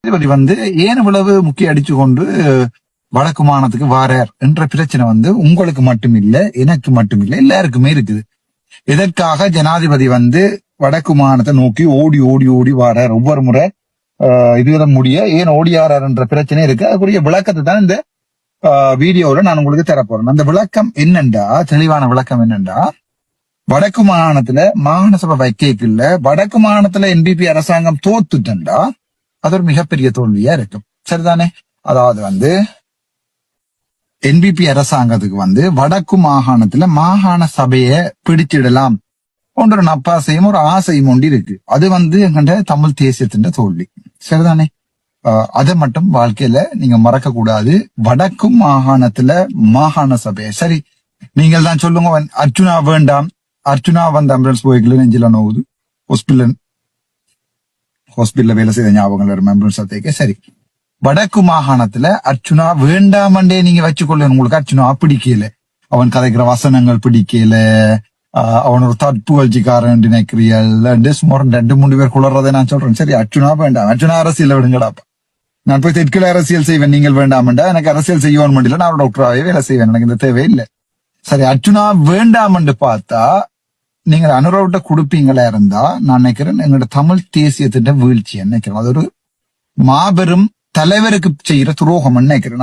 ஜனாதிபதி ஏன் இவ்வளவு முக்கிய அடிச்சு கொண்டு வடக்கு மாகாணத்துக்கு வாரார் என்ற பிரச்சனை உங்களுக்கு மட்டும் இல்ல, எனக்கு மட்டும் இல்ல, எல்லாருக்குமே இருக்குது. எதற்காக ஜனாதிபதி வடக்கு மாகாணத்தை நோக்கி ஓடி ஓடி ஓடி வாரார் ஒவ்வொரு முறை இதுவிட முடிய ஏன் ஓடியாரார் என்ற பிரச்சனை இருக்கு. அதுக்குரிய விளக்கத்தை தான் இந்த வீடியோல நான் உங்களுக்கு தரப்போறேன். அந்த விளக்கம் என்னண்டா, தெளிவான விளக்கம் என்னண்டா, வடக்கு மாகாணத்துல மாகாண சபை வைக்கல, வடக்கு மாகாணத்துல என்பிபி அரசாங்கம் தோத்துட்டா அது ஒரு மிகப்பெரிய தோல்வியா இருக்கும். சரிதானே? அதாவது என்பிபி அரசாங்கத்துக்கு வடக்கு மாகாணத்துல மாகாண சபையை பிடிச்சிடலாம் போன்ற நப்பாசையும் ஒரு ஆசையும் ஒன்று இருக்கு. அது எங்கண்ட தமிழ் தேசியத்தின் தோல்வி. சரிதானே? அதை மட்டும் வாழ்க்கையில நீங்க மறக்க கூடாது. வடக்கு மாகாணத்துல மாகாண சபையை சரி நீங்கள் தான் சொல்லுங்க, அர்ச்சுனா வேண்டாம், அர்ச்சுனா ஆம்புலன்ஸ் போய்க்கல நெஞ்சில நோவுது, ஹாஸ்பிட்டல்ல வேலை செய்த ஞாபகம் வரும் ஆம்புலன்ஸ் அத்தைக்கு. சரி, வடக்கு மாகாணத்துல அர்ச்சுனா வேண்டாமண்டே நீங்க வச்சுக்கொள்ள, உங்களுக்கு அர்ச்சுனா பிடிக்கல, அவன் கதைக்கிற வசனங்கள் பிடிக்கல, அவன் ஒரு தற்புகழ்ச்சிக்காரன் நினைக்கிறீர்கள், 2-3 பேர் குளறதை நான் சொல்றேன். சரி, அர்ச்சுனா வேண்டாம், அர்ச்சுனா அரசியல விடுங்கடாப்பா, நான் போய் தெற்குல அரசியல் செய்வேன், நீங்கள் வேண்டாமண்டா, எனக்கு அரசியல் செய்யவும் முடியல, நான் டாக்டராகவே வேலை செய்வேன், எனக்கு இந்த தேவையில்லை. சரி, அர்ச்சுனா வேண்டாமன்னு பார்த்தா நீங்க அனுரவிட்ட கொடுப்பீங்களா இருந்தா நான் நினைக்கிறேன் எங்களோட தமிழ் தேசியத்தின் வீழ்ச்சி நினைக்கிறேன். அது ஒரு மாபெரும் தலைவருக்கு செய்யற துரோகம் நினைக்கிறேன்.